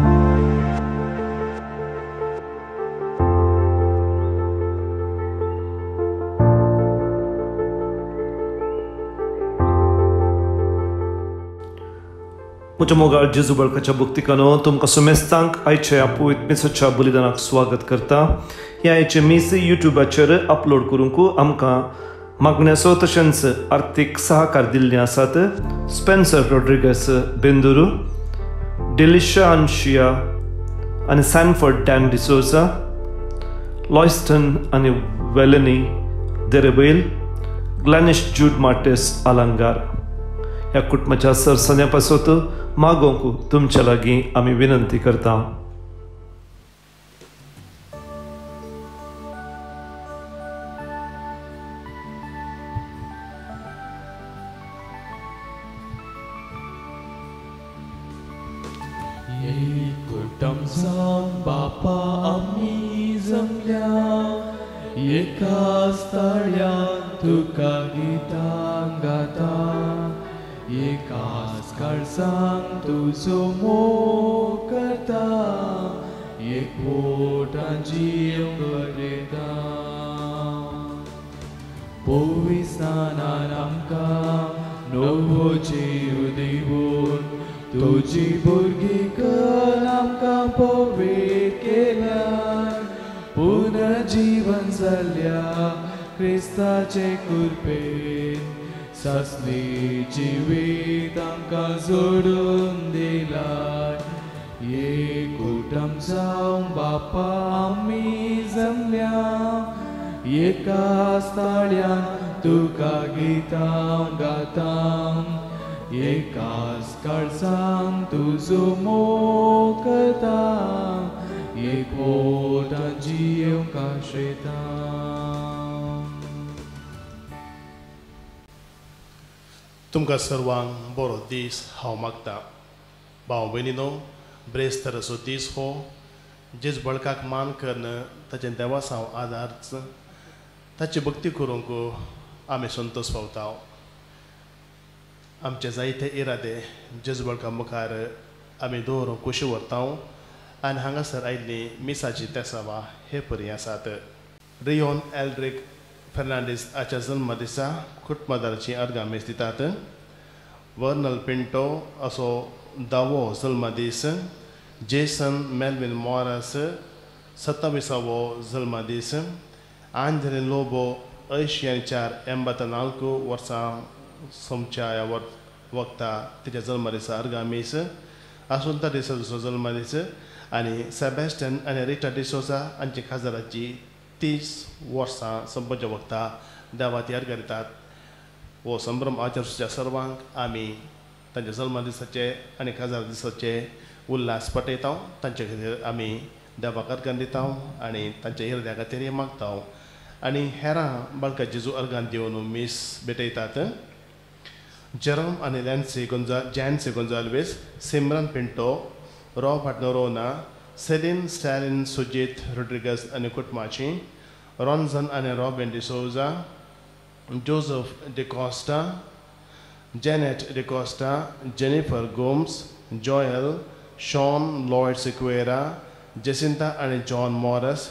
म्हज्या मोगाळ जेजू बळकाच्या भक्तिकानो तुमकां सुमेस्तांक आयचे आपुयत मिसाच्या बलिदानाक स्वागत करता. हे आयचे मीस युट्यूबाचेर अपलोड करूंक आमकां मागण्याचो तशेंच आर्थीक सहकार दिल्ले आसात. स्पेन्सर रॉड्रिगस बेंदुरू, डिलिशा आन्शिया आनी सॅनफर्ड डॅन डिसोजा, लॉयस्टन आनी वेलनी देरेबेल, ग्लॅनिश जूड मार्टेस आलंगार ह्या कुटुंबाच्या सरसन्या पासत मागोवंक तुमच्या लागीं आमी विनंती करता. बापा आमी जमल्या एकाच तळ्यात तुका गितां गाता, एकाच काळजांत तुजो मोग करता, एकवटान जीव बरयता. पवित्रान आमकां नवो जीव दिवून तुजी भुरगीं कर आमकां पवित्र केल्यार, पुनर्जीवन जाल्ल्या क्रिस्ताचे कृपेन सासली जिवीत आमकां जोडून दिलाय. एकूटम जावन बापा आमी जमल्या एकाच तळ्यान तुका गितां गाता, एकाच काळजांत तुजो मोग करता, एकवटान जीव काशयता. तुमकां सर्वांक बरो दीस हांव मागता. भाव भयणीनो, ब्रेस्त तरसो दीस हो जेज बळकाक मान करन ताचे देवासांव आदारच ताची भक्ती करूंक आमी संतोश पावता. आमचे जायते इरादे जेज बळका मुखार आमी दवरूंक कुशी व्हरता आनी हांगासर आयिल्ली मिसाची तेसावां हे परी आसात. रियोन एल्ड्रिक फर्नांडीस हाच्या जल्म दिसा कुटुंबादाराची अर्गामेस दितात. वर्नल पिंटो असो 10वो जल्म दीस, जेसन मेल्विन मॉरस 27वो जल्म दीस, आंजली लोबो 84 वर्सां सोमच्या ह्या वक्ता तिच्या जल्म दिसा अर्गामेस. आसुंता डिसोजाचो जल्म दीस आनी सेबॅस्टियन आनी रिटा डिसोजा हांची खाजराची 30 वर्सां संपच्या वक्ता देवाक याद करितात. हो संभ्रम आचरच्या सर्वांक आमी तांच्या जल्म दिसाचे आनी खाजार दिसाचे उल्हास पटयता. तांचे खातीर आमी देवाक अर्गां दिता आनी तांच्या इर्द्या खातीर मागता आनी हेरां बाळका जेजू अर्गां दिवन मीस भेटयतात. जेरोम आनी Jancy Gonsalves, Simran Pinto, Robert Noronha, Celine Stalin Sujeet Rodrigues आनी कुटुंबाची, रॉन्झन आनी Robin D'Souza, Joseph D'Costa, Janet D'Costa, Jennifer Gomes, Joel, Sean Lloyd Sequeira, Jacinta आनी John Moras,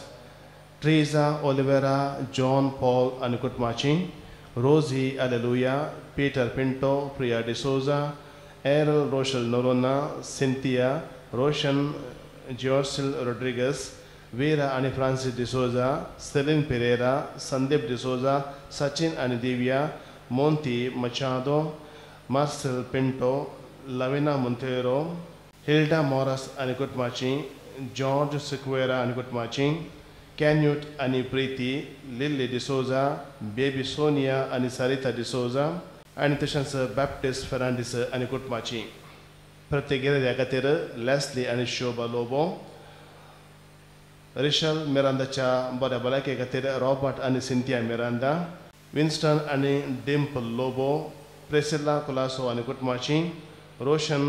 Treza Oliveira, John Paul आनी कुटुंबाची, Rosy Alleluia, Peter Pinto, Priya D'Souza, Errol Rochelle Noronha, Cynthia, Roshan जॉर्सिल Rodrigues, Veera आनी Francis D'Souza, Celine Pereira, Sandeep D'Souza, Sachin आनी Divya, Monty Machado, Marcel Pinto, Lavina Monteiro, Hilda मॉरस आनी कुटुंबाची, George Sequeira आनी कुटुंबाची, कॅन्यूट आनी प्रीती, लिली डिसोजा, बेबी सोनिया आनी सारिता डिसोजा आनी तशेंच बॅप्टिस्ट फेर्नांडीस आनी कुटुंबाची. प्रत्येक गिरेल्या खातीर लेस्ली आनी शोभा लोबो, रिशल मिरांदाच्या बऱ्या भलायके खातीर रॉबर्ट आनी सिंथिया मिरांदा, विन्स्टन आनी डिम्पल लोबो, प्रेसिला कुलासो आनी कुटुंबाची, रोशन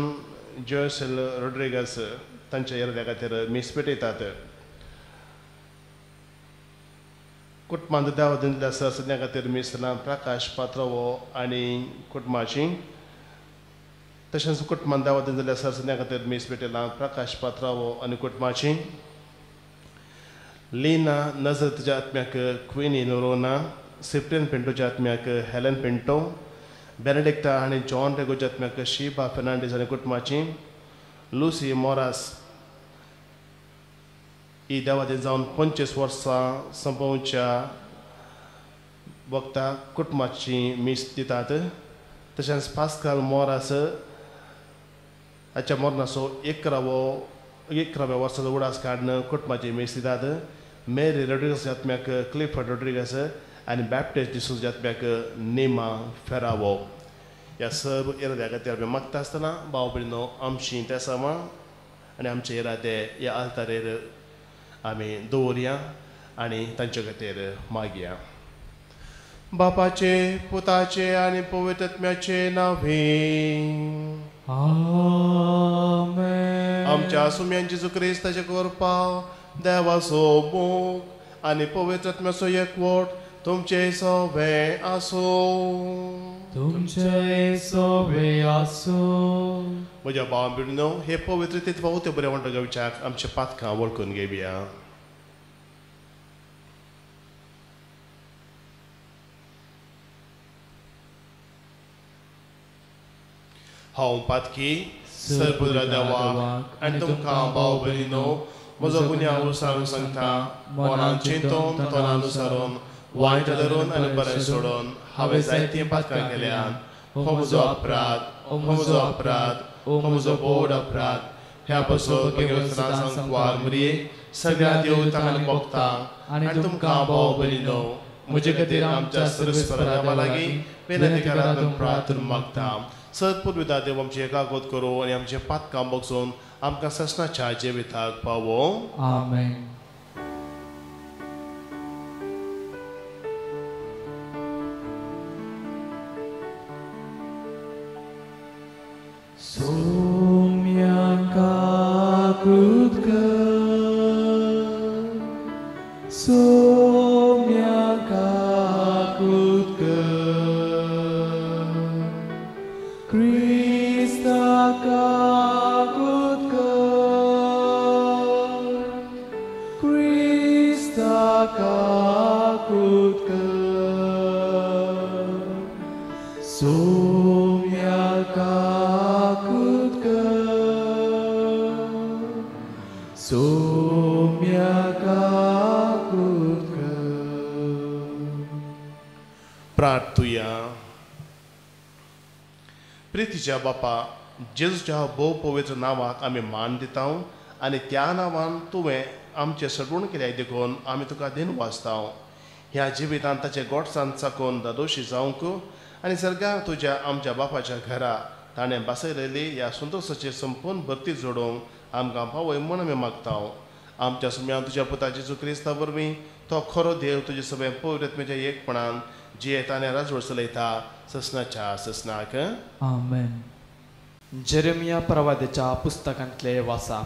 जोसेल रॉड्रिगस तांच्या इर्द्या खातीर मीस पेटयतात. कुटुंबांत देवा दिल्ल्या सरसन्या खातीर मीस प्रकाश पात्रवो आनी कुटुंबाची, तशेंच कुटुंबान दावत जाल्यार सरसन्या खातीर मीस पेटयलां प्रकाश पात्रावो आनी कुटुंबाची लीना नजरतच्या आत्म्याक क्विनी नोरोना सिप्रियन पिंटोच्या आत्म्याक हेलेन पिंटो बेनेडिक्टा आनी जॉन रेगोच्या आत्म्याक शीबा फेर्नांडीस आनी कुटुंबाची लुसी मोरास ही देवादी जावन 25 वर्सां संपवच्या वक्ता कुटुंबाची मीस दितात तशेंच पास्कल मोरास हाच्या मरणाचो 11व्या वर्साचो उडास काडून कुटुंबाची मीस दितात मेरी रोड्रिगस आत्म्याक क्लिफर्ड रोड्रिगस आनी बॅप्टिस्ट डिसूजा आत्म्याक नेमा फेरावो ह्या सर्व इराद्या खातीर आमी मागता आसतना भाव भयणीनो आमची त्या समा आनी आमचे इरादे ह्या आल्तारेर आमी दवरया आनी तांचे खातीर मागया बापाचे पुताचे आनी पवित्र आत्म्याचे नांवे आमेन. आमच्या सुम्यान जेजू क्रिस्ताचे कृपा देवाचो मोग आनी पवित्र आत्म्याचो एकवट तुमचे सवे आसो. तुमचे सवे आसो. म्हज्या भावा भयणीनो हे पवित्र तितले भोवते बरे म्हणटा घेवच्याक आमचे पातकां वळखून घेवया. हांव पातकी सरपुद्रा देवाक आनी तुमकां भाव भयणीनो म्हजो गुन्यांव विसरून सांगता मनान चिंतून तोंडान विसरून वायट धरून आनी बरें सोडून हांवें जायतीं पातकां केल्यान हो म्हजो अपराध हो म्हजो बोड अपराध ह्या पासून सांगवार मरी सगळ्या देवतांक आनी भक्तांक आनी तुमकां भाव भयणीनो म्हजे खातीर आमच्या सर्वेस्परा देवा लागीं विनंती करात प्रार्थना मागता. सत्पुरविदा देव आमची एकागोत करूं आनी आमचे पातकां बगसून आमकां ससनाच्या जिविताक पावो. आमेन. प्रार्थुया. प्रितीच्या बापा जेजूच्या भोव पवित्र नांवाक आमी मान दिता आनी त्या नांवान तुवें आमचे सडवण केल्या देखून आमी तुका दिन वाचता. ह्या जिवितांत ताचे गोडसाण चाकून दादोशी जावंक आनी सर्गाक तुज्या आमच्या बापाच्या घरा ताणें बसयलेली ह्या संतोशाची संपूर्ण भरती जोडूंक आमकां पावय म्हूण आमी मागता. आमच्या सुम्यान तुज्या पुता जेजू क्रिस्ता वरवीं तो खरो देव तुजे सगळे पवित्र आत्म्याच्या एकपणान जियेता आनी राजवट चलयता ससनाच्या ससनाक. आमेन. जेरेमिया प्रवाद्याच्या पुस्तकांतले वाचा.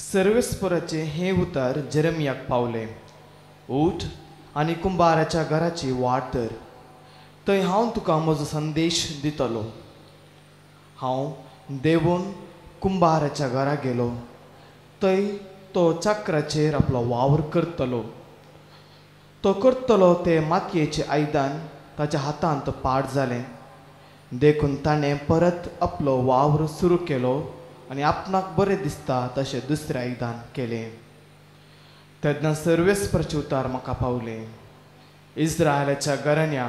सर्वेस्पराचे हे उतर जेरेमियाक पावले. उठ आनी कुंभाराच्या घराची वाट धर. थंय हांव तुका म्हजो संदेश दितलो. हांव देवून कुंभाराच्या घरा गेलो. थंय तो चक्राचेर आपलो वावर करतलो. तो करतलो ते मातयेचें आयदान ताच्या हातांत पाड जालें देखून ताणें परत आपलो वावर सुरू केलो आनी आपणाक बरें दिसता तशें दुसरें आयदान केलें. तेन्ना सर्वेस्पराचें उतर म्हाका पावलें. इस्रायलाच्या घराण्या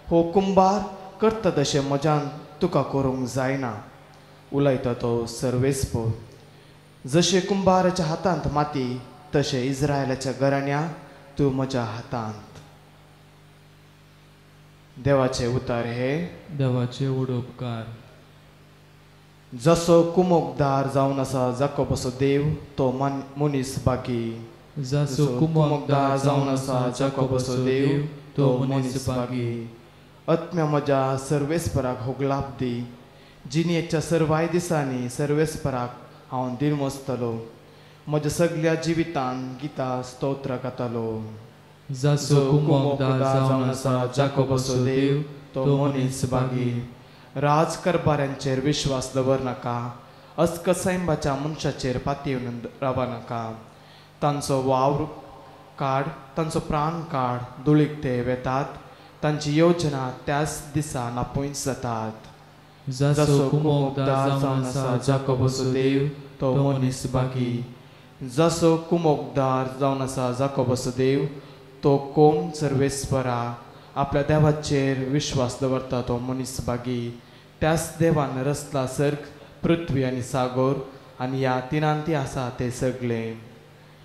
हो कुंभार करता तशें म्हज्यान तुका करूंक जायना उलयता तो सर्वेस्पर. जशें कुंभाराच्या हातांत माती तशें इस्रायलाच्या घराण्या तूं म्हज्या हातांत. देवाचे उतर हे. देवाचे उडोवपकार. जसो कुमोकदार जावन आसा जाकोबाचो देव तो मनीस बागी. जसो कुमोकदार जावन आसा जाकोबाचो देव तो मनीस बागी. आत्म्या म्हज्या सर्वेस्पराक होगलाप दी. जिणेच्या सर्वाय दिसांनी सर्वेस्पराक हांव दिन मोजतलो. म्हज्या सगळ्या जिवितान गितां स्तोत्र गातलो. जसो कुमोकदार जावन आसा जाकोबाचो देव तो मनीस बागी. राज करपाऱ्यांचेर विश्वास दवरनाका. अस्कसायंबाच्या मनशाचेर पातयेवन रावा नाका. तांचो वावर काड, तांचो प्राण काड, धुळीक ते वेतात. तांची योजना त्याच दिसा नापोयस जातात. जसो कुमोगदार जावन आसा जाकोबाचो देव तो मनीस बागी. जसो कुमोगदार जावन आसा जाकोबाचो देव तो कोम सर्वेस्परा. आपल्या देवाचेर विश्वास दवरता तो मनीस बागी. त्याच देवान रचला सर्ग, पृथ्वी आनी सागोर आनी ह्या तिनांती आसा ते सगळे.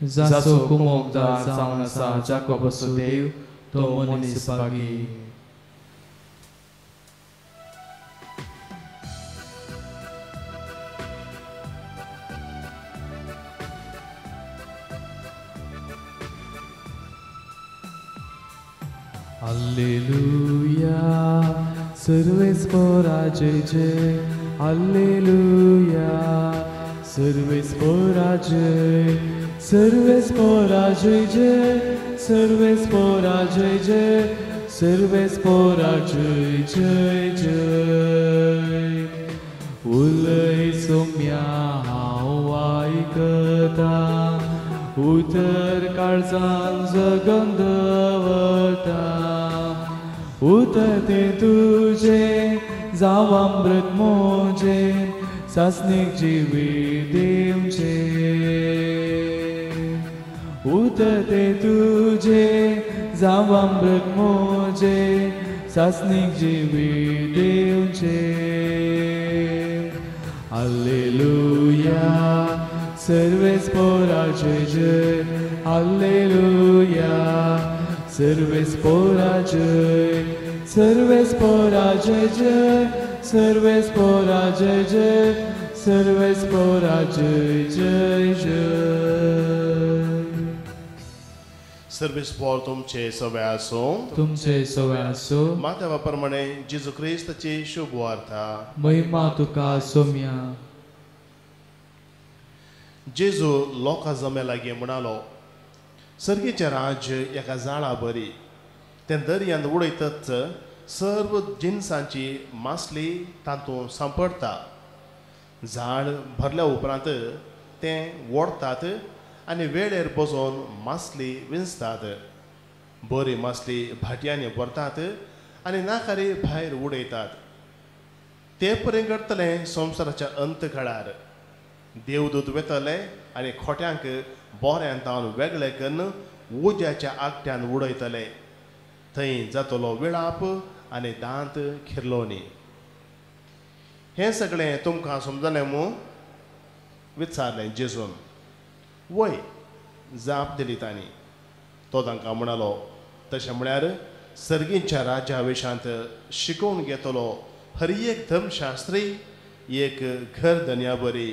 जसो कुमोगदार जावन आसा जाकोबाचो देव तो मनीस बागी. Alleluia, सर्वेस्परा जय जय. Alleluia, सर्वेस्परा जय. सर्वेस्परा जय जय. सर्वेस्परा जय जय. सर्वेस्परा जय जय जय. उलय सोम्या हांव आयकता. उतर काळजान जगन दवरता. उतर ते तुझे जाव अमृत मोजे. सासनीक जिवी दिवचे. उतर ते तुझे जाव अमृत मोजे. सासनीक जिवी दिवचे. Alleluia, सर्वेस्परा जय जय. Alleluia, सर्वेस्परा जय. सर्वेस्परा जय जय. सर्वेस्परा जय जय. सर्वेस्परा जय जय जय. सर्वेस्पोर तुमचे सवय असो. तुमचे सवय असो. माता प्रमाणे जेजू ख्रिस्ताची शुभ वार्ता. महिमा तुका सोम्या. जेजू लोकां जमे लागीं म्हणालो, सर्गेचें राज्य एका झाडा बरी. तें दर्यांत उडयतच सर्व जिनसांची मासली तातूंत सांपडटा. झाड भरल्या उपरांत तें ओडतात आनी वेळेर बसोन मासली विंचतात. बरी मासली भाटयांनी भरतात आनी नाकारी भायर उडयतात. ते पर्यंत करतले संवसाराच्या अंत काळार. देवदूत वेतले आनी खोट्यांक बोऱ्यान तावन वेगळे करून उज्याच्या आगट्यान उडयतले. थंय जातलो विळाप आनी दांत खिरलोनी. हें सगळें तुमकां समजलें मू? विचारलें जेजून. वय जाप दिली तांणी. तो तांकां म्हणालो, तशें म्हळ्यार सर्गींच्या राज्या विशांत शिकोवन घेतलो हर एक धर्मशास्त्री एक घर धन्या बरी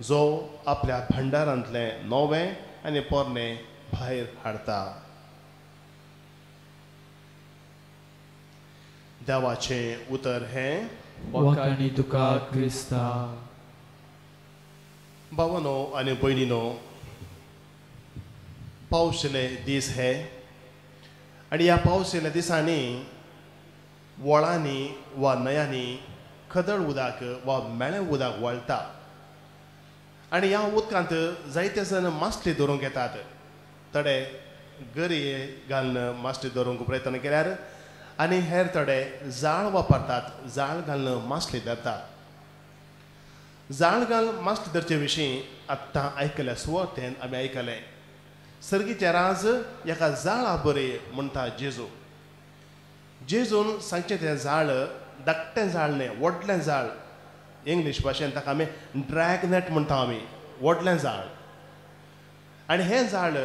जो आपल्या भंडारांतलें नवें आनी पोरणें भायर हाडटा. देवाचें उतर हें. वखाणी तुका क्रिस्ता. भावांनो आनी भयणीनो, पावशिल्ले दीस हे आनी ह्या पावशिल्ल्या दिसांनी व्हळांनी वा न्हंयांनी खदळ उदक वा मेळें उदक वळटा. आनी ह्या उदकांत जायते जण मासली धरूंक येतात. थोडे गरी घालून मासली धरूंक प्रयत्न केल्यार आनी हेर थोडे जाळ वापरतात. जाळ घालून मासली धरतात. जाळ घालून मासली धरचे विशीं आत्तां आयकल्या सुवातेन आमी आयकलें. सर्गीचें राज एका जाळा बरी म्हणटा जेजू. जेजून सांगचें तें जाळ धाकटें जाळ न्हय, व्हडलें जाळ. इंग्लीश भाशेन ताका आमी ड्रॅगनेट म्हणटा आमी, व्हडलें जाळ. आनी हें जाळ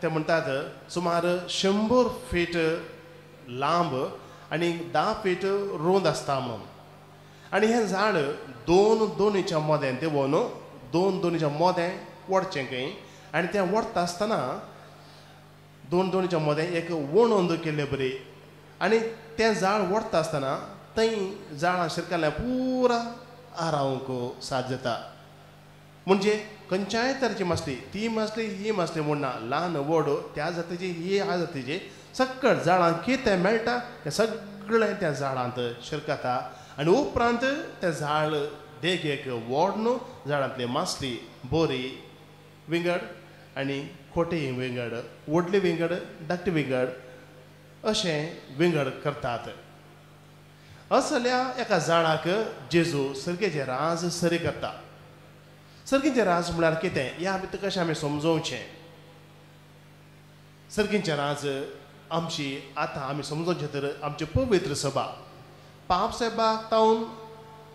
ते म्हणटात सुमार 100 फीट लांब आनी 10 फीट रुंद आसता म्हणून. आनी हें झाड दोनीच्या मोद्यान देंवोन दोनीच्या मोदें ओडचें खंय. आनी तें ओडटा आसतना दोनीच्या मोदें एक वणोंद केल्ले बरी. आनी तें झाड ओडटा आसतना थंय झाडां शिरकल्ल्या पुरा आरावंक साद जाता. म्हणजे खंयच्याय तरेची मासली, ती मासली ही मासली म्हूण ना, ल्हान व्हड त्या जातीची ही ह्या जातीची, सक्कळ झाडांक कितें मेळटा तें सगळें त्या झाडांत शिरकता आनी उपरांत तें झाड देग एक व्हड न्हू झाडांतली मासली बोरी विंगड आनी खोटे विंगड व्हडली विंगड धाकटी विंगड अशें विंगड करतात. असल्या एका झाडाक जेजू सर्गेचें राज सरी करता. सर्गेचें राज म्हळ्यार कितें ह्या भितर कशें आमी समजोवचें. सर्गेचें राज आमची आतां आमी समजोवचें तर आमची पवित्र सभा पाप साहेबाक तावन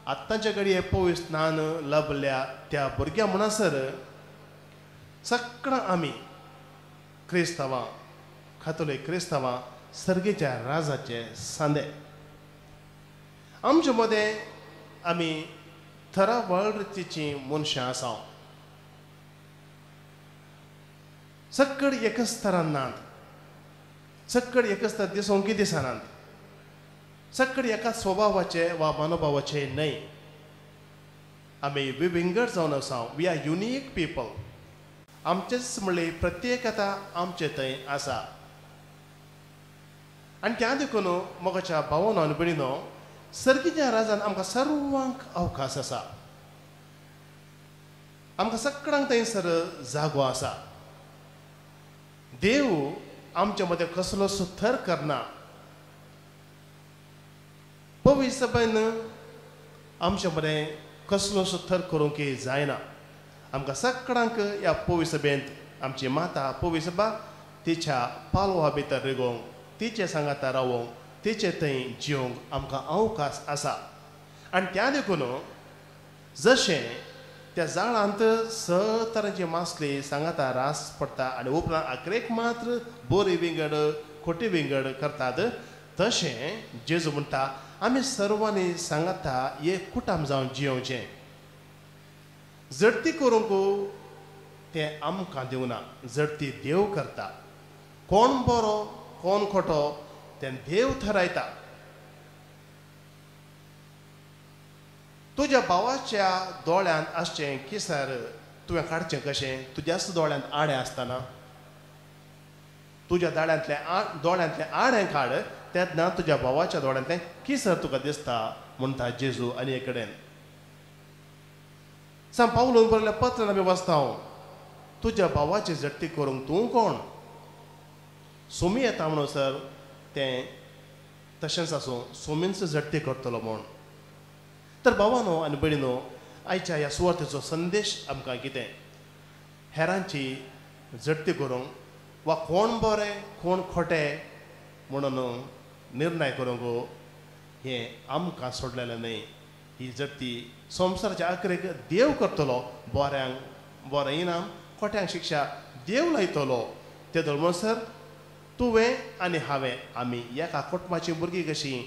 आत्तांच्या घडये पवित्र स्नान लाभल्या त्या भुरग्या म्हणसर सगळां आमी क्रिस्तांवां कातोलीक क्रिस्तांवां सर्गेच्या राजाचे सांदे. आमचे मदें आमी थरावळ रितीची मनशां आसा. सक्कड एकच तरान नात. सक्कड एकच तर दिसोंकी दिसनात. सक्कड एकाच स्वभावाचे वा मनोभावाचे न्हय. आमी विविंगड जावन आसा. We are unique people. आमचेच म्हणले प्रत्येकता आमचे थंय आसा. आनी त्या देखून मोगाच्या भावानो आनी भयणीनो सर्गेच्या राजान आमकां सर्वांक अवकाश आसा. आमकां सगळ्यांक थंयसर जागो आसा. देव आमचे मदें कसलो थर करना. पवित्र सभेन आमचे मदें कसलो थर करूंक जायना. आमकां सगळ्यांक ह्या पवित्र सभेंत आमची माता पवित्र सभा तिच्या पालवा भितर रिगोवंक तिचे सांगाता रावोंक तिचे थंय जिवंक आमकां अवकाश आसा. आनी त्या देखून जशें त्या झाडांत स तरांची मासली सांगाता रास पडटा आनी उपरांत आखरेक मात्र बोरी विंगड खोटी विंगड करतात तशें जेजू म्हणटा आमी सर्वांनी सांगाता एक कुटुंब जावन जियोवचें. जडती करूंक तें आमकां दिवना. जडती देव करता. कोण बरो कोण खोटो तें देव थारायता. तुज्या भावाच्या दोळ्यांत आसचें किसर तुवें काडचें कशें. तुज्याच दोळ्यांत आडे आसतना तुज्या दोळ्यांतलें आडें काड तेन्ना तुज्या भावाच्या दोळ्यांतलें किसर तुका दिसता म्हणटा जेजू. आनी एक कडेन सांग पावलून बरयलें पत्रान आमी वाचता तुज्या भावाची जट्टी करूंक तूं कोण. सोमी येता म्हणसर तें तशेंच आसूं सोमीनच जट्टी करतलो म्हूण. तर भावानो आनी भयणीनो आयच्या ह्या सुवातेचो संदेश आमकां कितें. हेरांची जट्टी करूंक वा कोण बरें कोण खोटें म्हणून निर्णय करूंक हें आमकां सोडलेलें न्हय. ही जट्टी संवसाराच्या आखरेक देव करतलो. बऱ्यांक बरें इनाम खोट्यांक शिक्षा देव लायतलो. ते धर्मसर तुवें आनी हांवें आमी एका कुटुंबाची भुरगीं कशीं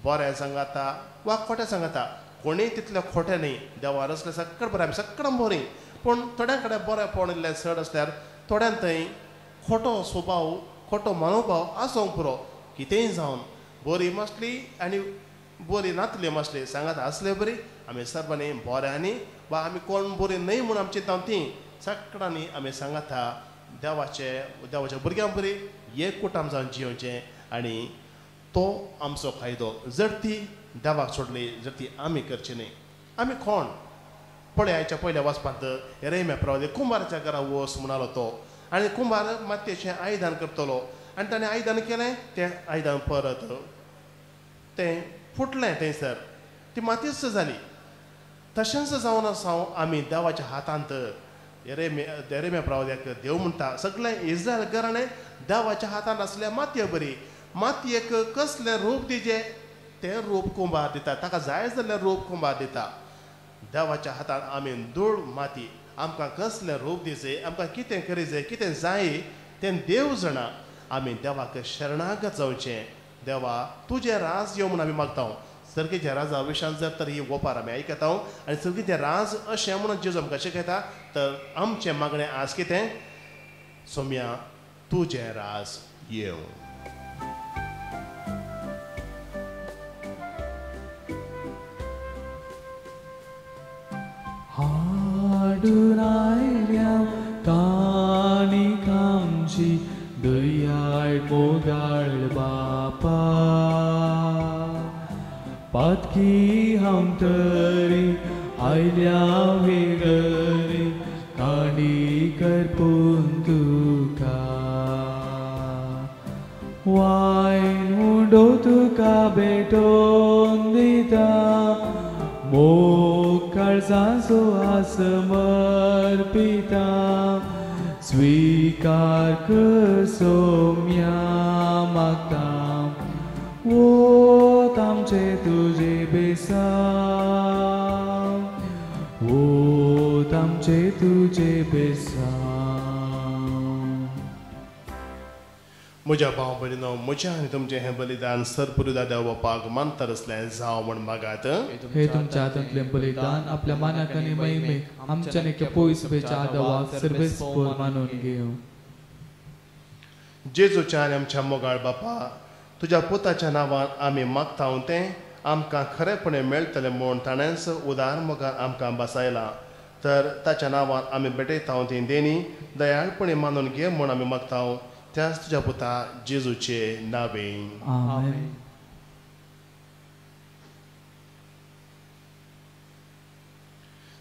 बरें सांगाता वा खोटें सांगाता. कोणीय तितलें खोटें न्ही. देवार असलें सक्कड बरें आमी सगळ्यां बरीं. पूण थोड्या कडेन बरेंपण इल्लें चड आसल्यार थोड्यां थंय खोटो स्वभाव खोटो मनोभाव आसूंक पुरो. कितेंय जावन बरी मासली आनी बरी नातली मासली सांगाता आसले बरी आमी सर्वांनी बऱ्यांनी वा आमी कोण बरी न्हय म्हूण आमी चिंता तीं सगळ्यांनी आमी सांगाता देवाच्या भुरग्यांक बरी एक कुटुंब जावन जियोवचें. आनी तो आमचो कायदो. जर ती देवाक सोडली जर ती आमी करची न्ही. आमी कोण पळय आयच्या पयल्या वचपांत रेम्या प्रवादी कुंभाराच्या घरा वच म्हणलो तो. आनी कुंभार मातयेचें आयदान करतलो आनी ताणें आयदान केलें. तें आयदान परत तें फुटलें थंयसर. ती मातयेच जाली. तशेंच जावन आसा आमी देवाच्या हातांत. रेम्या प्रवाद्याक देव म्हणटा सगळें इस्रायल घराणें देवाच्या हातांत आसल्या मातये बरी. मातयेक कसलें रूप दिजें तें रूप कुंभार दिता. ताका जाय जाल्यार रूप कुंभार दिता. देवाच्या हातांत आमी धूळ माती. आमकां कसलें रूप दिजें आमकां कितें करीचें कितें जाय तें देव जाणा. आमी देवाक शरणागत जावचें. देवा तुजें राज यो म्हूण आमी मागता. सर्गेच्या राजा विशयान जर तर ही ओपार आमी आयकता आनी सर्गेचें राज अशें म्हणून जेजू आमकां शिकयता. तर आमचें मागणें आज कितें. सोम्या तुजें राज येवं. हाडून आयल्या काणिकांची दयाळ मोगाळ बापा. पात पापकी हम तरी आयल्या वेगळी काडी करपून तुका वायन उडो तुका भेटोन दिता मोग काळजाचो समर्पिता स्वीकार कर सोम्या मागता वोत आमचे तुजे बेसा वोत आमचे तुजे बेसा म्हज्या भाव भयणीनो म्हजें आनी तुमचें हें बलिदान सरपुरुदा देवबापाक मानतर असलें जावं म्हण मागात हे तुमच्या हातांतलें बलिदान आपल्या मानाक आनी महिमेक आमच्या निके पवित्रतेच्या आदवाक सर्वेस्पोर मानून घेवं जेजूच्या आनी आमच्या मोगाळ बापा तुज्या पुताच्या नांवान आमी मागता तें आमकां खरेपणे मेळटलें म्हूण ताणेंच उदार मोगान आमकां बसयलां तर ताच्या नांवान आमी भेटयता ती देणी दयाळपणी मानून घे म्हूण आमी मागता त्याच तुज्या पुता जेजूचे नांवें आमेन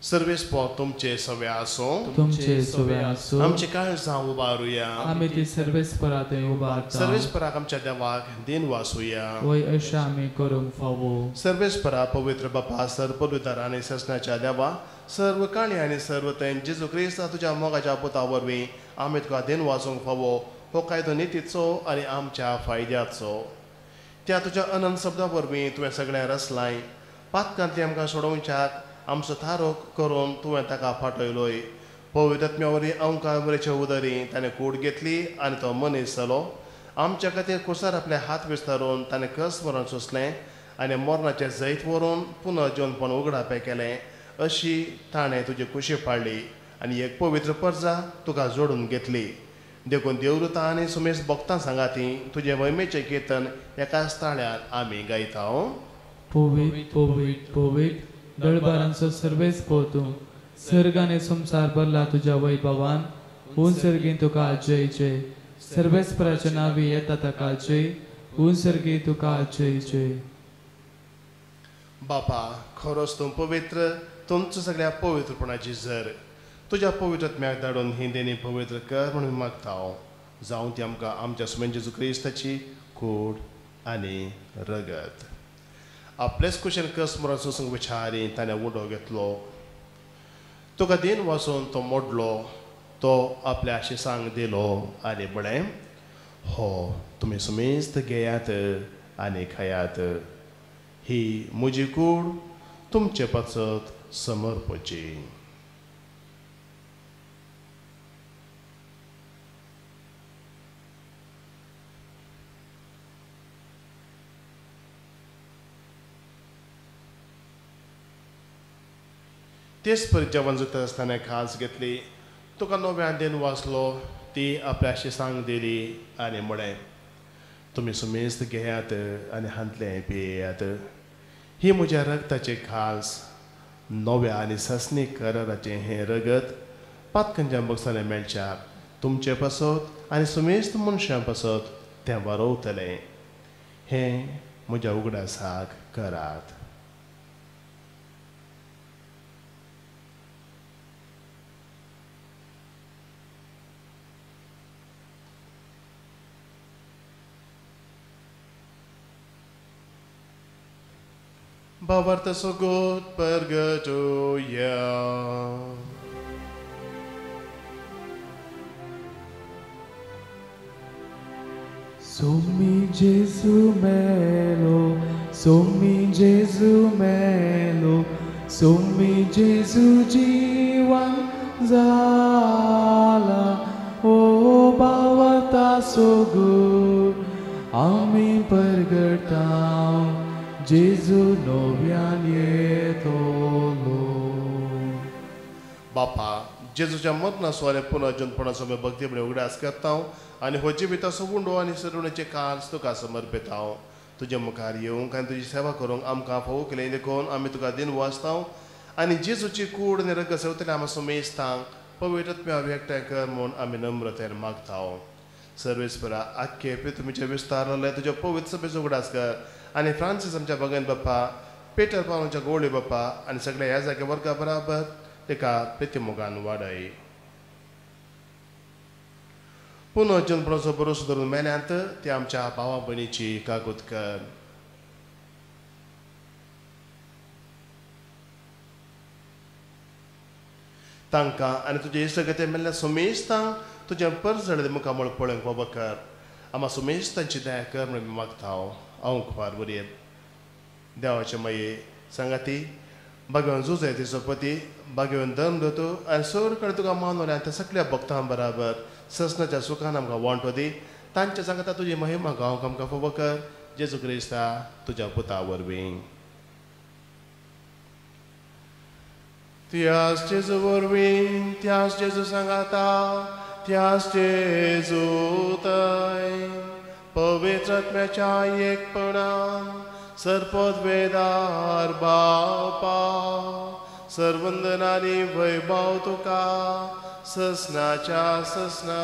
सर्वेस्पो तुमचे सवे आसूं तुमचे सवे आसूं आमचे काळजां उबारुया आमी ती सर्वेस्परात उबारता सर्वेस्पराक आमच्या देवाक दिन वासुया वय अशें आमी करूंक फावो सर्वेस्परा पवित्र बापा सर पवित्र आनी ससण्याच्या देवा सर्व काणी आनी सर्व तें जेजू क्रिस्त तुज्या मोगाच्या पुता वरवीं आमी तुका दिन वाचूंक फावो हो कायदो नितीचो आनी आमच्या फायद्याचो त्या तुज्या अनंत शब्दा वरवीं तुवें सगळें रचलाय पातकांतली आमकां सोडोवच्याक आमचो थारो करून तुवें ताका फाटयलोय पवित्रत्म्या वरवीं अंकावरेचे उदरी ताणें कूड घेतली आनी तो मनीस जालो आमच्या खातीर कुसार आपले हात विस्तारून ताणें कस मरण सोंसलें आनी मरणाचें जैत व्हरून पुनः जेवणपण उगडापे केलें अशी ताणें तुजी कुशी पाडली आनी एक पवित्र पर्जा तुका जोडून घेतली देखून देवृता आनी सुमेश भक्तां सांगाती तुजे महिमेचें कीर्तन एकाच ताळ्यार आमी गायता पोवीत पोवीत पोवीत दळबारांचो सर्वेस पोतू सर्गाने संसार भरला तुज्या वैभवान ऊन सर्गीन तुका जय जय सर्वेस्पराच्या नावी येता ताका जय ऊन सर्गी तुका जय जय बापा खरोच तूं पवित्र तुमचो सगळ्या पवित्रपणाची झर तुज्या पवित्रत्म्याक धाडून ही देणी पवित्र कर म्हणून मागता जावं ती आमकां आमच्या सुमेन जेजू क्रिस्ताची कूड आनी रगत आपलेच कुशेन कस मरण सोसूंक विचारी ताणें उडो घेतलो तुका दिन वाचून तो मोडलो तो आपल्या आशिसांक दिलो आनी म्हळें हो तुमी सुमेस्त घेयात आनी खायात ही म्हजी कूड तुमचे पचत समर्पची तेच परी जेवण जाता आसतना खास घेतली तुका नव्यान दिन वाचलो ती आपल्या शिसांक दिली आनी म्हळें तुमी सुमेस्त घेयात आनी हांतलें पियेयात ही म्हज्या रगताची खास नव्या आनी ससनीक कराराचें हें रगत पातकांच्या बक्षांनी मेळच्याक तुमचे पासत आनी सुमेस्त मनशां पासत तें वारोवतलें हें म्हज्या उगडासाक करात Bavarta sogot purgatoria. Sommi Gesù melo, sommi Gesù melo, sommi Gesù jiwan zala. O bavarta sogot, ami pergertam. Gesù novian येतलो बापा जेजूच्या मरना सुवारे पुन्हा जनपणाचो मी भक्तीपणे उगडास करता आनी हो जिविताचो उंडो आनी सरुणेचे काल तुका समर्पिता तुजे मुखार येवंक आनी तुजी सेवा करूंक आमकां फोव केलें देखून आमी तुका दिन वाचता आनी जेजूची कूड आनी रगत सेवतले आमी सुमेस्तांक पवित्रत्म्या एकठांय कर म्हूण आमी नम्रतेन मागता सर्वेस्परा आख्खे पृथ्वीचे विस्तारले तुज्या पवित्र सभेचो उगडास कर आनी फ्रांसीस आमच्या भगन बाप्पा पेटर पावलांच्या गवळी बाप्पा आनी सगळ्या ह्या जाग्या वर्गा बराबर तेका प्रितीमोगान वाडय. पुनर्जन्मपणाचो भरोसो धरून मेल्यांत ते आमच्या भावा भयणीची कागूद कर. तांकां आनी तुजे इश्टगते मेल्ल्या सुमेस्तांक तुजें परस जालें मुखामळ पळोवंक बाबा कर. आम्हा सुमेस्तांची दया कर म्हणून मागता हांव खुवार बरयेत. देवाचे माये सांगाती भगवान जुजय तिचो पती भगवान धर्म दोतो आनी सर कडेन तुका मानवल्या त्या सगळ्या भक्तां बराबर ससनाच्या सुखान आमकां वांटो दी. तांच्या सांगता तुजी महिमा गांवक आमकां फावो कर. जेजू क्रिस्ता तुज्या पुता वरवीं. त्याच जेजू वरवीं त्याच जेजू सांगाता त्याच जेजू थंय पवित्र आत्म्याच्या एकपणान सरपद वेदार बावपा सर्वंदनानी वैभव तुका ससनाच्या ससना.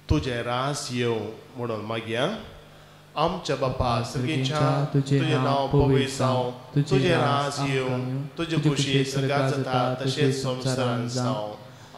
तुझे रास येव म्हणून मागया. आमच्या बापा सगळींच्या तुझे नाव पवित्र जावं. तुझे रास येव तुझी खुशी सगळ्यात जाता तशेंच संवसारान जावं.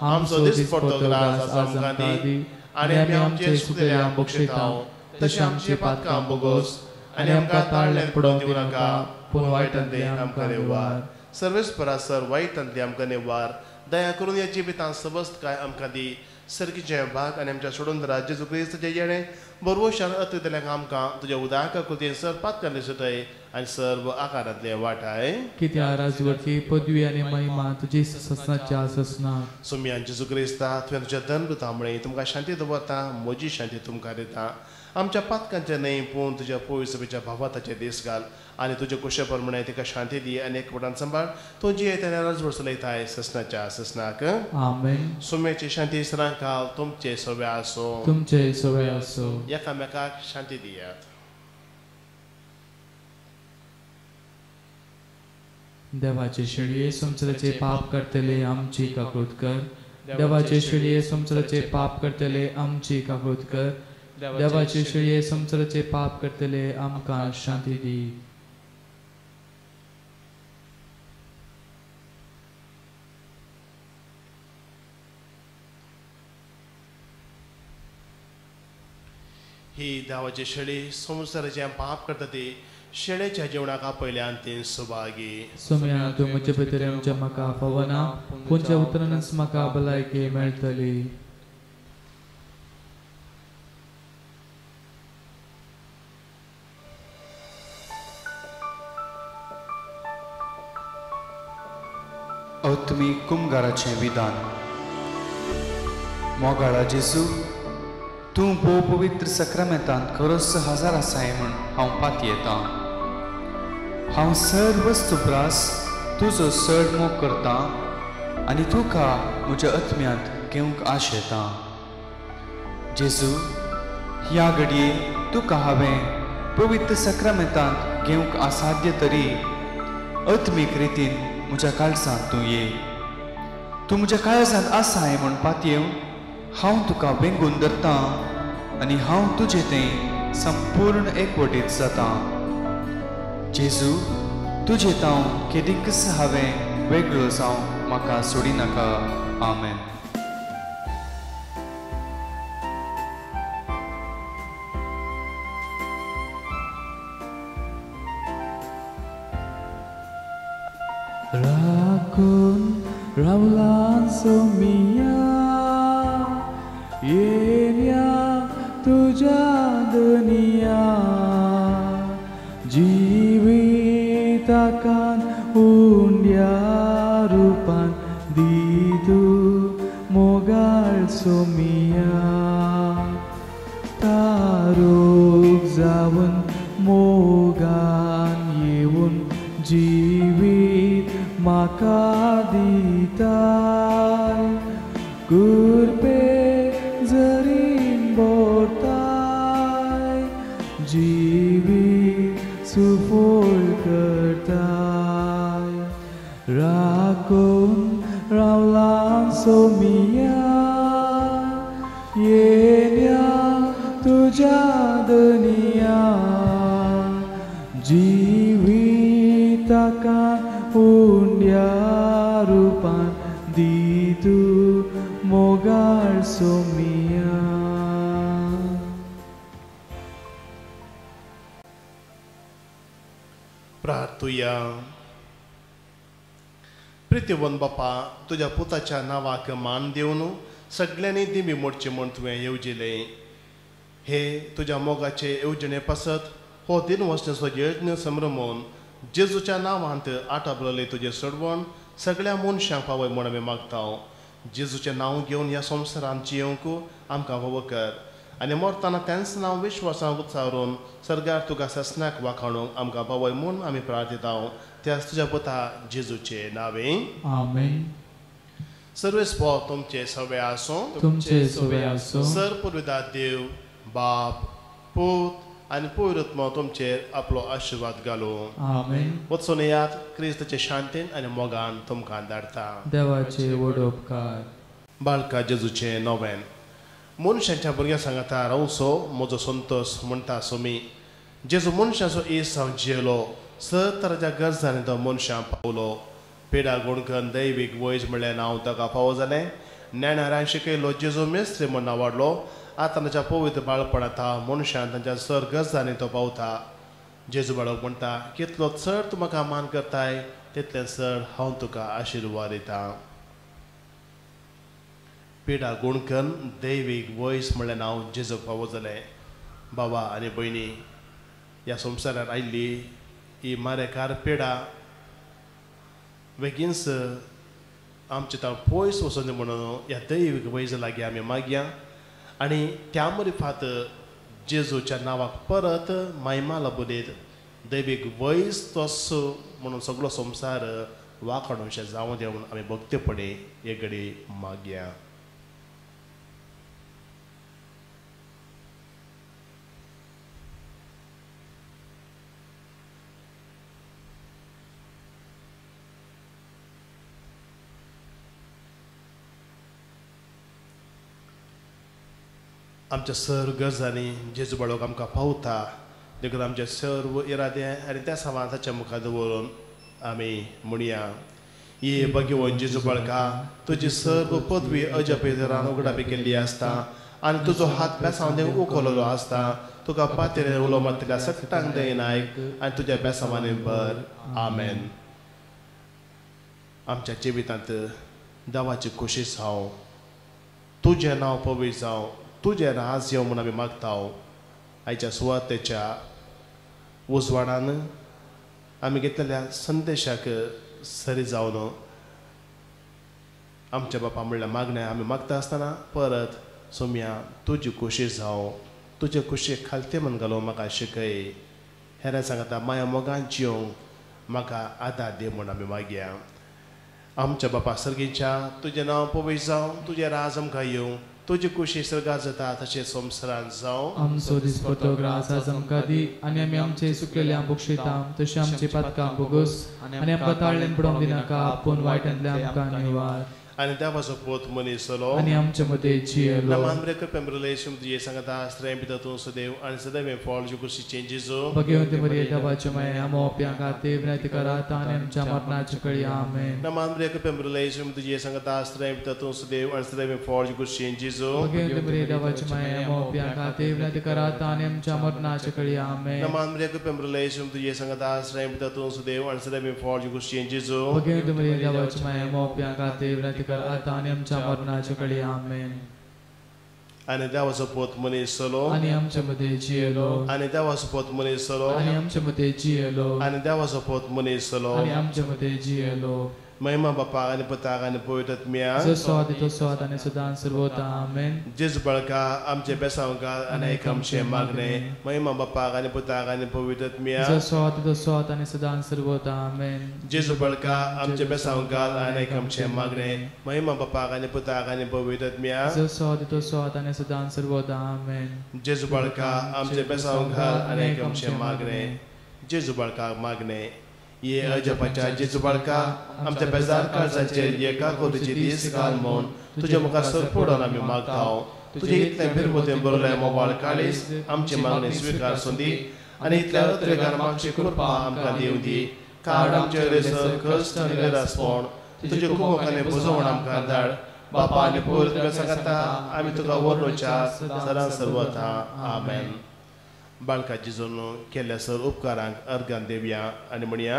आमचो दिसपडटो ग्रास आज आमकां दी आनी आमी आमचे सुकलेल्या बक्षितांव तशें आमची पातकां बोगोस आनी आमकां ताळ्यान पडोवंक दिवं नाका पूण वायटांतले आमकां निवार. सर्वेस्परासर वायटांतले आमकां निवार. दया करून ह्या जिवितांत सबस्त काय आमकां दी. सर्गीचे भाग आनी आमच्या सोडून राज जेजू क्रिस्ताचे येणे बरोवशान अतिथल्याक आमकां तुज्या उदाका कृतीन सर पातकां दिसतय आनी सर्व आकारांतले वाटाय. कित्या राजवटी पदवी आनी महिमा तुजी ससनाच्या ससना. सुमयान जेजू क्रिस्ता तुवें तुज्या धनभुतामुळे तुमकां शांती दवरता. म्हजी शांती तुमकां दिता. आमच्या पातकांचे न्हय पूण तुज्या पवित्र सभेच्या भावाताचे दीस घाल आनी तुजे कुशे प्रमाणे तिका शांती दी आनी एकवटान सांबाळ. तूं जी येता राजवट चलयताय ससनाच्या ससनाक. आमेन. सुम्याची शांती सरांक घाल. तुमचे सवे आसो. तुमचे सवे आसो. एकामेकाक शांती दियात. देवाचे शिळये संवसाराचे पाप करतले आमची काकूत कर. देवाचे शिळये संवसाराचे पाप करतले आमची काकूत कर. देवाचे शिळये संवसाराचे पाप करतले आमकां शांती दी. ही देवाची शेळी संवसाराचे पाप करता ती शेळेच्या जेवणाका पयले अंतीम सुभागी. सुम्या तूं म्हजे भितर आमच्या म्हाका फावना पूणच्या उतरानच म्हाका भलायकी मेळटली. अवतमी कुमगाराचें विधान. मोगाळा जेजू तूं भोव पवित्र सक्रामेंतांत खरोच हजर आसाय म्हूण हांव पात येता. हांव सर्वस्त प्रास तुजो चड मोग करता आनी तुका म्हज्या आत्म्यांत घेवंक आश येता. जेजू ह्या घडये तुका हांवें पवित्र सक्रामेंतांत घेवंक असाध्य तरी आत्मीक रितीन म्हज्या काळजांत तूं ये. तूं म्हज्या काळजांत आसाय म्हूण पातयेव हांव तुका वेंगून धरता आनी हांव तुजें तें संपूर्ण एकवटीत जाता. जेजू तुजें तांव केदींकच हांवें वेगळो जावं म्हाका सोडी नाका. आमेन. राखून रावला सोमिया येया तुझ्या दुनिया जिविताकान उंड्या रूपान दितू मोगाळ सोमिया तारूक जावन मोगान येवन जिवीत म्हाका दिताय कुरपे जरीन बोरताय जिवीत सुफोल करताय राखून रावला सोमिया येण्या तुझ्या दुनिया जिविताका उंड्या रूपान दितू मोगाळ सोमिया. प्रार्थुया. प्रितीवन बापा, तुझ्या पुताच्या नावाक मान देऊन सगळ्यांनी दिमी मोडचे म्हण तुवें येवजिले. हे तुझ्या मोगाचे येवजणे पासत हो दिन वचनेचो यज्ञ संभ्रमोवन जेजूच्या नांवांत आटाबलले तुझे सडवण सगळ्या मनशांक पावय म्हण आमी मागता. जेजूचें नांव घेवन ह्या संवसारांत जियोंक आमकां वोवो कर आनी मरतना तेंच नांव विश्वासान उच्चारून सर्गार तुका सस्नाक वाखाणूंक आमकां पावय म्हूण आमी प्रार्थिता. त्याच तुज्या पुता जेजूचे नांवें. आमेन. सर्वेस्पो तुमचे सवे आसूं. तुमचे सवे आसूं. सर्वपिता देव बाप पूत आनी पवित्र तुमचेर आपलो आशिर्वाद घालूं. आमेन. वचून येयात. क्रिस्ताचे शांतीन आनी मोगान तुमकां धाडटा. देवाचे व्हड उपकार. बाळका जेजूचे नोवेन. मनशांच्या भुरग्यां सांगता रावसो म्हजो संतोश म्हणटा सोमी. जेजू मनशाचो इस जावन जियेलो. तराच्या गरजांनी तो मनशां पावलो. पेडा गुणकन दैवीक वैज म्हणलें नांव ताका फावो जालें. ज्ञानारान शिकयलो जेजू मेस्त्री म्हूण वाडलो. आतां ताच्या पवित्र बाळपणांत मनशान तांच्या सर गरजांनी तो पावता. जेजू बाळक म्हणटा कितलो चड तूं म्हाका मान करताय तितलें चड हांव तुका आशिर्वाद दिता. पेडा गुणकन दैवीक वैज म्हणलें नांव जेजू फावो जालें. बाबा आनी भयणी, ह्या संवसारांत आयिल्ली ही मारेकार पेडा बेगीनच आमचे तां पयस वचून म्हणून ह्या दैवीक वैज लागीं आमी मागया आनी त्या मरिफात जेजूच्या नांवाक परत महिमा लाबू दीत. दैवीक वैज तोच म्हणून सगळो संवसार वाखाणूशें जावं देवन आमी भक्तीपणे हे घडी मागया. आमच्या सर्व गरजांनी जेजू बाळक आमकां पावता. देखून आमचे सर्व इरादे आनी त्या सामान ताच्या मुखार दवरून आमी म्हणया. ये भगवंत जेजू बाळका, तुजी सर्व पदवी अजपेदरान उगडापी केल्ली आसता आनी तुजो हात बेसांव उखललो आसता. तुका पातेर उलो मारतल्या सट्टांक दयनायक आनी तुज्या बेसांवांनी भर. आमेन. आमच्या जिवितांत देवाची खुशी जावं. तुजें नांव पवित्र जावं. तुजें राज येवं म्हूण आमी मागता. आयच्या सुवातेच्या उजवाडान आमी घेतलेल्या संदेशाक सरी जावन आमच्या बापा म्हणल्या मागण्या आमी मागता आसतना परत सोम्या तुजी खुशी जावं. तुजे खुशेक खालते म्हण घालूं म्हाका शिकय. हेरां सांगता माया मोगान जियोंक म्हाका आदार दी म्हूण आमी मागया. आमच्या बापा सर्गीच्या तुजें नांव पवित्र जावं. तुजें राज आमकां येवं. तुजी खुशी सर्गार जाता तशें संवसारांत जावं. आमचो दिसपतो ग्रास आज आमकां दी आनी आमी आमचे सुकलेल्या बक्षिता तशें आमची पातकां बोगूस आनी आमकां ताळ्ळेन पडोवंक दिनाका. पूण वायटांतल्यान आमकां निवार. आनी देवाचो पोत मनीस जालो आनी आमचे मदे जियेलो. नमान कृपा मेरेलेशम तुजे सांगता आश्रय भितर तूं सदैव आनी सदैव फॉल जी खुशी जेजू. भगवंत मरिये देवाचे माये आमो प्या खातीर विनंती करात आनी आमच्या मरणाचे कळी. आमेन. नमान कृपा मेरेलेशम तुजे सांगता आश्रय भितर तूं सदैव आनी सदैव फॉल जी खुशी जेजू. भगवंत मरिये देवाचे माये आमो प्या खातीर विनंती करात आनी आमच्या मरणाचे कळी. आमेन. नमान कृपा मेरेलेशम तुजे सांगता आश्रय भितर तूं सदैव आनी सदैव फॉल जी खुशी जेजू. भगवंत मरिये देवाचे माये आमो प्या खातीर विनंती करात आनी आमच्या मरणाचे कळी. आमेन. आनी देवाचो पोत मनीस जालो आनी आमचे मदे जियेलो. आनी देवाचो पोत मनीस जालो आनी आमचे मदे जियेलो. आनी देवाचो पोत मनीस जालो. आनी आमचे मदे जियेलो. महिमा बापाक आनी पुताक आनी पवित्र आत्म्याक जसो आदी तसो आतां आनी सदां सर्वोता. आमेन. जेजू बाळका आमचे बेसांवकार आनी एक आमचे मागणे. महिमा बापाक आनी पुताक आनी पवित्र आत्म्याक जसो आदी तसो आतां आनी सदां सर्वोता. आमेन. जेजू बाळका आमचे बेसांवकार आनी एक आमचे मागणे. महिमा बापाक आनी पुताक आनी पवित्र आत्म्याक जसो आदी तसो आतां आनी सदां सर्वोता. आमेन. जेजू बाळका आमचे बेसांवकार आनी एक आमचे मागणे. जेजू बाळकाक मागणे. ये अजपाच्या जेजू बाळका आमच्या बेजार काळजाचेर एका कोरीची दीस घाल म्हूण तुज्या मुखार सर पडोवन आमी मागता. तुझे इतले भिरमुते बरोले मोबाल काळीस आमची मागणी स्वीकार सोंदी आनी इतल्या अत्रेगार मागची कृपा आमकां दिव दी कार्ड आमचे रेसर कश्ट आनी निरासपण तुजे कुमकाने बुजवण आमकां धाड बापा आनी पुत्र सांगता आमी तुका वरलोवच्या सदां सर्वथा आमेन. बाळका जिजून केल्ल्या सर उपकारांक अर्गान देवया आनी म्हणया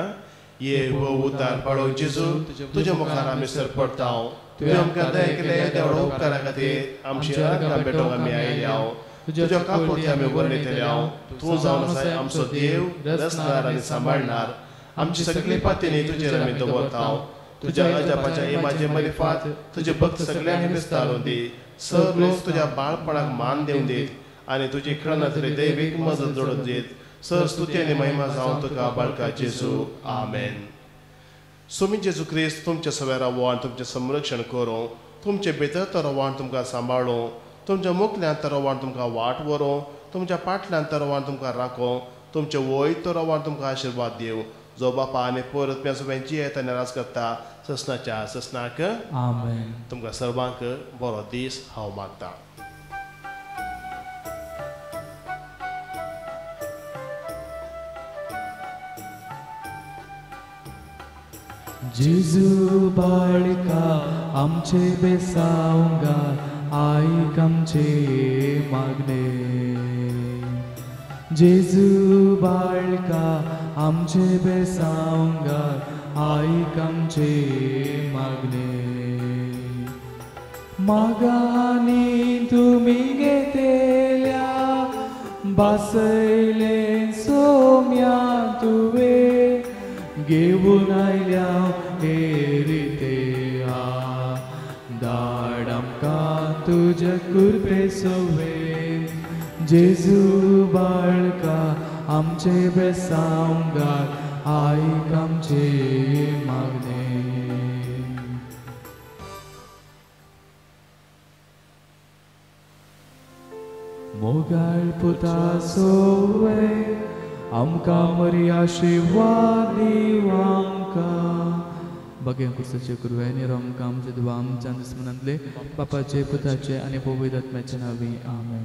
ये वो उतार पाळो जेजू तुज्या मुखार आमी सर पडटाव तुवें आमकां दया केले देवडो उपकारा खातीर आमची अर्गां भेटोवंक आमी आयल्याव तुज्या कापोटी आमी वर्णितल्याव तूं जावन आसाय आमचो देव रचणार आनी सांबाळणार आमची सगळी पातींनी तुजेर आमी दवरताव तुज्या अजापाच्या इमाचे मरिफात तुजे भक्त सगळ्यांनी विस्तारून दी सगळेच तुज्या बाळपणाक मान दिवन दीत आनी तुजी खळनजरे दैवीक मजत जोडून दीत सर स्तुती आनी महिमा जावं तुका बाळका जेजू आमेन. सोमी जेजू क्रिस्त तुमच्या सव्या रावोन तुमचें संरक्षण करूं तुमचे भितर तो रवान तुमकां सांबाळूं तुमच्या मुखल्यांत तो रवान तुमकां वाट व्हरूं तुमच्या फाटल्यान तो रवान तुमकां राखूं तुमचे वयर तो रवान तुमकां आशिर्वाद दिवं जो बापा आनी परत म्या सगळ्यांची येता निराश करता ससनाच्या ससनाक आमेन. तुमकां सर्वांक बरो दीस हांव मागता. जेजू बाळका आमचे बेसावंगार आयक आमचे मागणे जेजू बाळका आमचे बेसावंगार आयक आमचे मागणे मागानी तुमी घेतेल्या बासयले सोम्या तुवे घेऊन आयल्या हेरिते धाड आमकां तुजे कृपे सोवे जेजू बाळका आमचे बेसावंगार आयक आमचे मागणे मोगाळ पुता सोवे आमकां मरी आशिर्वाद दिव आमकां बगे कुर्साचे कुरवेनी आमकां आमचे दुआ आमच्या दुस्मनांतले बापाचे पुताचे आनी पवित्र आत्म्याचे नांवी आमेन.